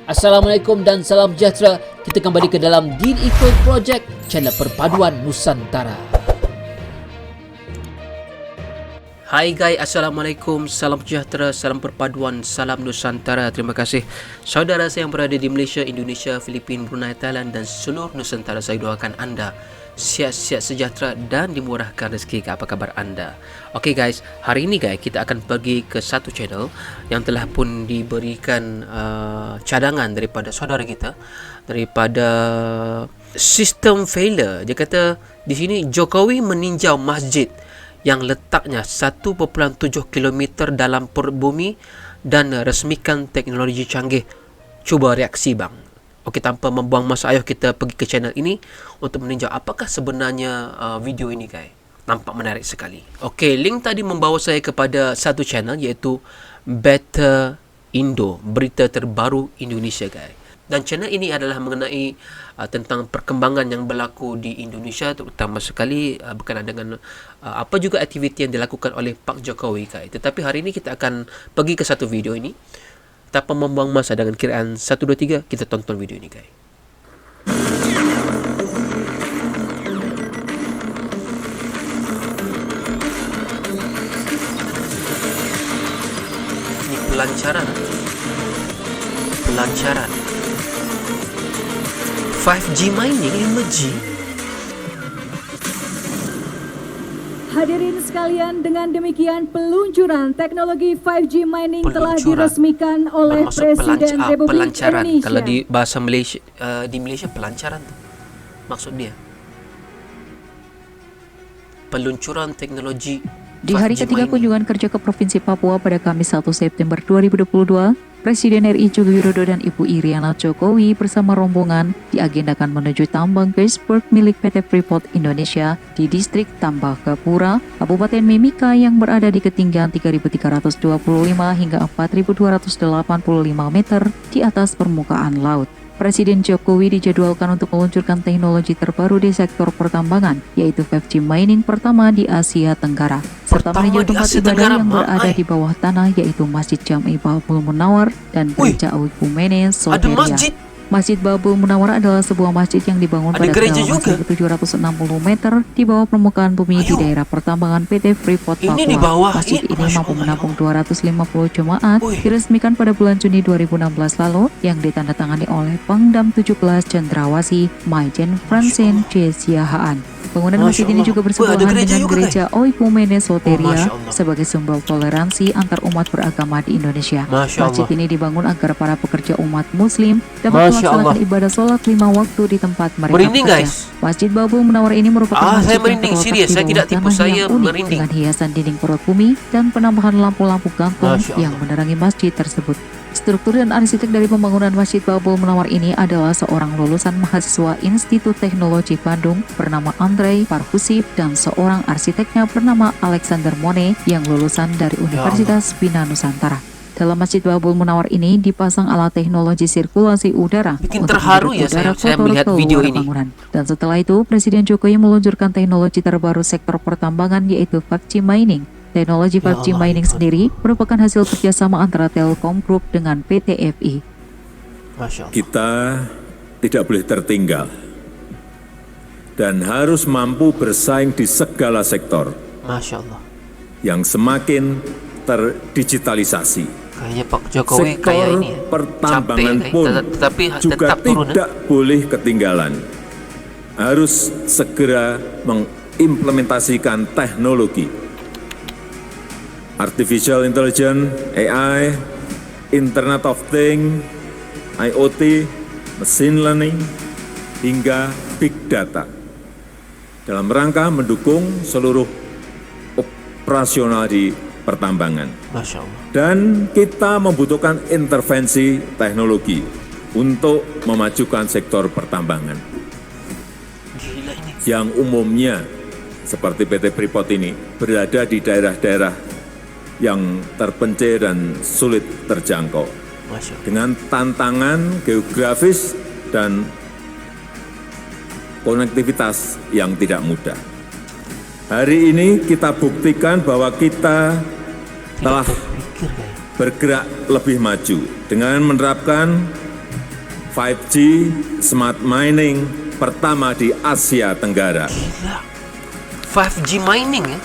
Assalamualaikum dan salam sejahtera. Kita kembali ke dalam Deen Eco Project, channel perpaduan Nusantara. Hai guys, Assalamualaikum, salam sejahtera, salam perpaduan, salam Nusantara. Terima kasih saudara saya yang berada di Malaysia, Indonesia, Filipina, Brunei, Thailand dan seluruh Nusantara. Saya doakan anda sihat-sihat sejahtera dan dimurahkan rezeki. Apa kabar anda? Okey guys, hari ini guys kita akan pergi ke satu channel yang telah pun diberikan cadangan daripada saudara kita, daripada sistem failure. Dia kata di sini Jokowi meninjau masjid yang letaknya 1.7 km dalam perut bumi dan resmikan teknologi canggih. Cuba reaksi bang. Okey, tanpa membuang masa, ayo kita pergi ke channel ini untuk meninjau apakah sebenarnya video ini guys. Nampak menarik sekali. Okey, link tadi membawa saya kepada satu channel iaitu Better Indo, berita terbaru Indonesia guys. Dan channel ini adalah mengenai tentang perkembangan yang berlaku di Indonesia, terutama sekali berkenaan dengan apa juga aktiviti yang dilakukan oleh Pak Jokowi guys. Tetapi hari ini kita akan pergi ke satu video ini. Tanpa membuang masa, dengan kiraan 1, 2, 3 kita tonton video ini guys. Ini pelancaran 5G mining, 5G. Hadirin sekalian, dengan demikian peluncuran teknologi 5G mining telah diresmikan oleh Presiden Republik Indonesia. Kalau di bahasa Malaysia, di Malaysia pelancaran tu maksud dia. Peluncuran teknologi. Di hari ketiga kunjungan kerja ke Provinsi Papua pada Kamis 1 September 2022, Presiden RI Joko Widodo dan Ibu Iriana Jokowi bersama rombongan diagendakan menuju tambang Geisberg milik PT Freeport Indonesia di distrik Tambakapura, Kabupaten Mimika yang berada di ketinggian 3.325 hingga 4.285 meter di atas permukaan laut. Presiden Jokowi dijadwalkan untuk meluncurkan teknologi terbaru di sektor pertambangan, yaitu 5G mining pertama di Asia Tenggara, serta meninjau tempat ibadah yang berada di bawah tanah, yaitu Masjid Jami Babul Munawar dan Gereja Oikumene Soteria. Masjid Babul Munawar adalah sebuah masjid yang dibangun pada kedalaman 1.760 meter di bawah permukaan bumi di daerah pertambangan PT Freeport Papua. Masjid ini mampu menampung 250 jemaat, diresmikan pada bulan Juni 2016 lalu, yang ditandatangani oleh Pangdam 17 Cendrawasih Maijen Francine C. Siahaan. Bangunan masjid ini juga bersebelahan dengan Gereja Oikumene Soteria sebagai simbol toleransi antar umat beragama di Indonesia. Masjid ini dibangun agar para pekerja umat Muslim dapat melaksanakan ibadah sholat 5 waktu di tempat mereka bekerja. Masjid Babul Munawar ini merupakan masjid yang terletak di bawah tanah yang unik dengan hiasan dinding perut bumi dan penambahan lampu-lampu gantung yang menerangi masjid tersebut. Struktur dan arsitek dari pembangunan Masjid Babul Munawar ini adalah seorang lulusan mahasiswa Institut Teknologi Bandung bernama Andrei Parhusif dan seorang arsiteknya bernama Alexander Mone yang lulusan dari Universitas Bina Nusantara. Dalam Masjid Babul Munawar ini dipasang alat teknologi sirkulasi udara Bikin untuk terharu ya udara saya kotor melihat keluar video ini. bangunan. Dan setelah itu Presiden Jokowi meluncurkan teknologi terbaru sektor pertambangan, yaitu 5G mining. Teknologi 5G mining sendiri merupakan hasil kerjasama antara Telkom Group dengan PT FI. Kita tidak boleh tertinggal dan harus mampu bersaing di segala sektor yang semakin terdigitalisasi. Kayaknya Pak Jokowi sektor kayak ini pertambangan capek, pun tetapi juga tetap turun, tidak boleh ketinggalan. Harus segera mengimplementasikan teknologi Artificial Intelligence, AI, Internet of Things, IoT, Machine Learning, hingga Big Data dalam rangka mendukung seluruh operasional di pertambangan. Masya Allah. Dan kita membutuhkan intervensi teknologi untuk memajukan sektor pertambangan. Gila ini. Yang umumnya seperti PT Freeport ini berada di daerah-daerah yang terpencil dan sulit terjangkau dengan tantangan geografis dan konektivitas yang tidak mudah. Hari ini kita buktikan bahwa kita telah bergerak lebih maju dengan menerapkan 5G smart mining pertama di Asia Tenggara. Gila. 5G mining ya.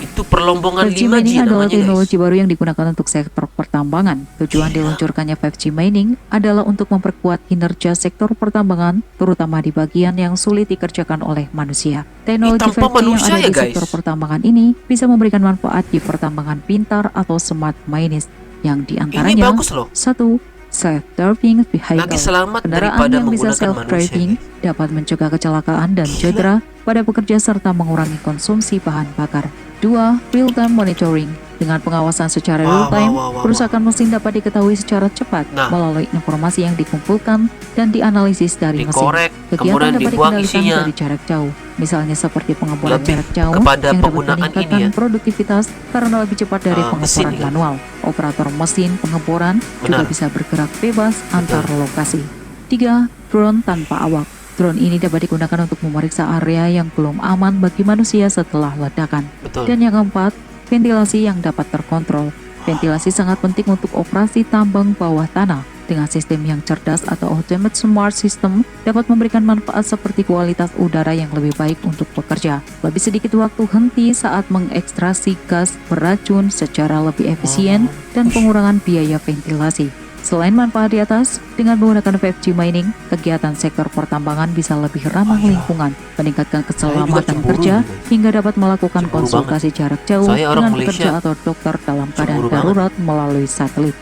Itu perlombongan 5G 5G mining adalah namanya, teknologi guys. baru yang digunakan untuk sektor pertambangan. Tujuan diluncurkannya 5G mining adalah untuk memperkuat kinerja sektor pertambangan, terutama di bagian yang sulit dikerjakan oleh manusia. Teknologi tanpa 5G yang manusia ada ya, di guys. sektor pertambangan ini bisa memberikan manfaat di pertambangan pintar atau smart mining, yang Ini diantaranya bagus loh. 1. Self-driving vehicle. Lagi selamat Kendaraan daripada yang bisa menggunakan self-driving manusia, dapat mencegah kecelakaan dan cedera pada pekerja serta mengurangi konsumsi bahan bakar. 2. Real-time monitoring. Dengan pengawasan secara Wah, real-time, wah, wah, wah, kerusakan mesin dapat diketahui secara cepat Nah. melalui informasi yang dikumpulkan dan dianalisis dari mesin. Dikorek, Kegiatan kemudian dapat dibuang dikendalikan isinya. dari jarak jauh, misalnya seperti pengeboran Lebih jarak jauh kepada yang dapat penggunaan meningkatkan ini ya. produktivitas karena lebih cepat dari mesin pengeboran ya. manual. Operator mesin pengeboran juga Benar. bisa bergerak bebas antar lokasi. 3. Drone tanpa awak. Drone ini dapat digunakan untuk memeriksa area yang belum aman bagi manusia setelah ledakan. Betul. Dan yang keempat, ventilasi yang dapat terkontrol. Ventilasi sangat penting untuk operasi tambang bawah tanah. Dengan sistem yang cerdas atau Ultimate Smart System dapat memberikan manfaat seperti kualitas udara yang lebih baik untuk pekerja, lebih sedikit waktu henti saat mengekstraksi gas beracun secara lebih efisien, dan pengurangan biaya ventilasi. Selain manfaat di atas, dengan menggunakan 5G mining, kegiatan sektor pertambangan bisa lebih ramah lingkungan, meningkatkan keselamatan cemburu kerja, nih, guys. hingga dapat melakukan Cemburu konsultasi jarak jauh Saya orang dengan Malaysia. pekerja atau dokter dalam keadaan Cemburu darurat melalui satelit.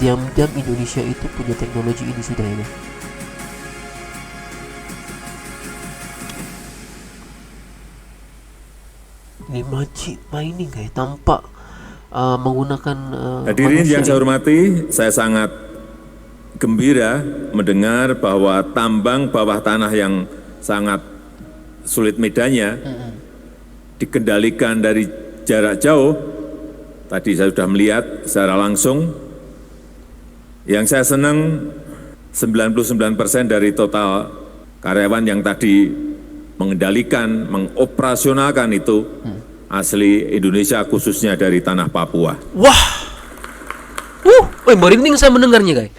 Diam-diam Indonesia itu punya teknologi ini sudah ya. G mining kayak tanpa menggunakan Hadirin manusia yang saya ini. hormati, saya sangat gembira mendengar bahwa tambang bawah tanah yang sangat sulit medannya dikendalikan dari jarak jauh. Tadi saya sudah melihat secara langsung. Yang saya senang 99% dari total karyawan yang tadi mengendalikan, mengoperasionalkan itu asli Indonesia, khususnya dari tanah Papua. Wah, merinding saya mendengarnya guys.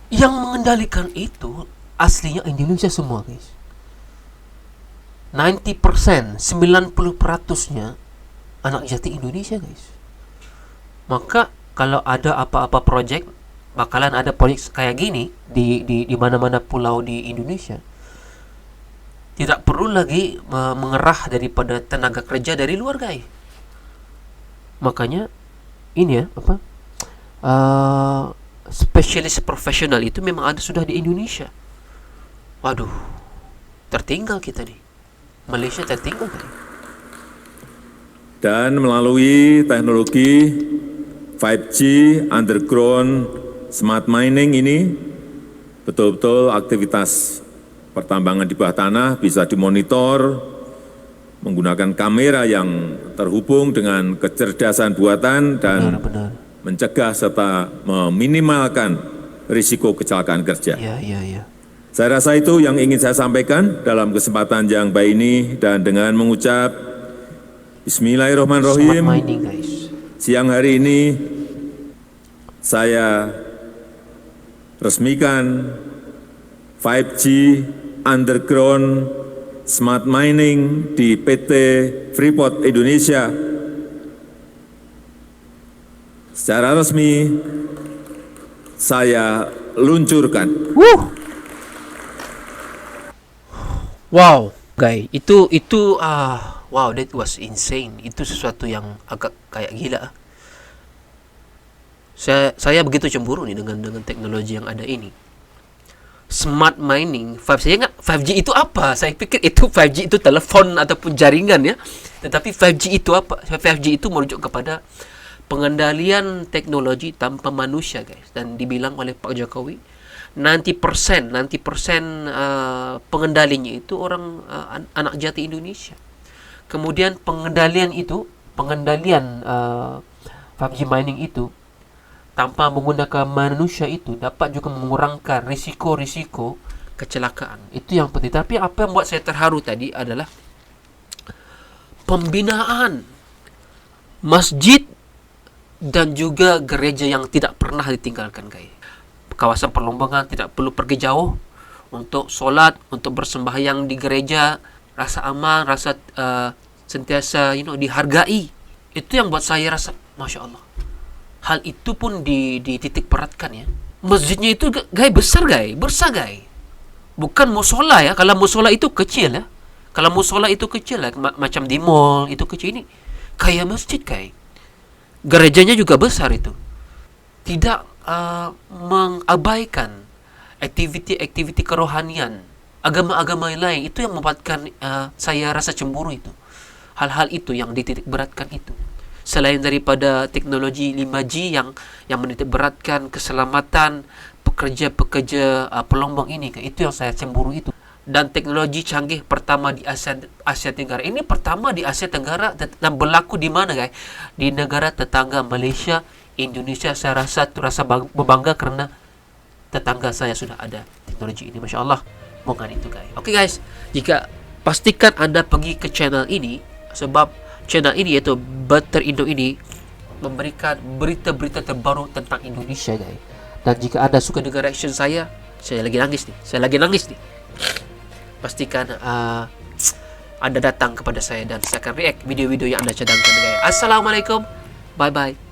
Yang mengendalikan itu aslinya Indonesia semua guys. 90%, 90%-nya anak jati Indonesia guys. Maka kalau ada apa-apa proyek, bakalan ada proyek kayak gini di mana-mana pulau di Indonesia. Tidak perlu lagi mengerah daripada tenaga kerja dari luar guys. Makanya ini ya spesialis profesional itu memang ada sudah di Indonesia. Waduh, tertinggal kita nih. Malaysia tertinggal kan? Dan melalui teknologi 5G underground smart mining ini, betul-betul aktivitas pertambangan di bawah tanah bisa dimonitor menggunakan kamera yang terhubung dengan kecerdasan buatan dan Benar. mencegah serta meminimalkan risiko kecelakaan kerja. Iya. Saya rasa itu yang ingin saya sampaikan dalam kesempatan yang baik ini, dan dengan mengucap Smart Bismillahirrahmanirrahim, mining guys. siang hari ini saya resmikan 5G underground smart mining di PT Freeport Indonesia. Secara resmi saya luncurkan. Wow, guys, itu wow, that was insane. Itu sesuatu yang agak kayak gila. Saya begitu cemburu nih dengan teknologi yang ada ini. Smart mining, 5G itu apa? Saya pikir itu 5G itu telepon ataupun jaringan ya. Tetapi 5G itu apa? 5G itu merujuk kepada pengendalian teknologi tanpa manusia, guys. Dan dibilang oleh Pak Jokowi 90% pengendalinya itu orang anak jati Indonesia. Kemudian pengendalian 5G mining itu tanpa menggunakan manusia itu dapat juga mengurangkan risiko-risiko kecelakaan. Itu yang penting. Tapi apa yang buat saya terharu tadi adalah pembinaan masjid dan juga gereja yang tidak pernah ditinggalkan, guys. Kawasan perlombangan tidak perlu pergi jauh untuk solat, untuk bersembahyang di gereja, rasa aman, rasa sentiasa dihargai. Itu yang buat saya rasa Masya Allah. Hal itu pun dititik beratkan ya. Masjidnya itu guys besar guys. Bukan musola ya. Kalau musola itu kecil ya. Kalau musola itu kecil ya, macam di mall itu kecil, ini kayak masjid guys. Gerejanya juga besar itu. Tidak mengabaikan aktiviti-aktiviti kerohanian agama-agama lain. Itu yang membuatkan saya rasa cemburu itu. Hal-hal itu yang dititik beratkan itu. Selain daripada teknologi 5G yang menitik beratkan keselamatan pekerja-pekerja pelombang ini, itu yang saya cemburu itu. Dan teknologi canggih pertama di Asia Tenggara. Ini pertama di Asia Tenggara dan berlaku di mana guys? Di negara tetangga Malaysia, Indonesia. Saya rasa berbangga karena tetangga saya sudah ada teknologi ini. Masya Allah. Bukan itu guys. Oke guys, jika pastikan Anda pergi ke channel ini, sebab channel ini yaitu Better Indo ini memberikan berita-berita terbaru tentang Indonesia guys. Dan jika Anda suka dengan reaction saya lagi nangis nih. Pastikan Anda datang kepada saya dan saya akan react video-video yang Anda cadangkan guys. Assalamualaikum. Bye bye.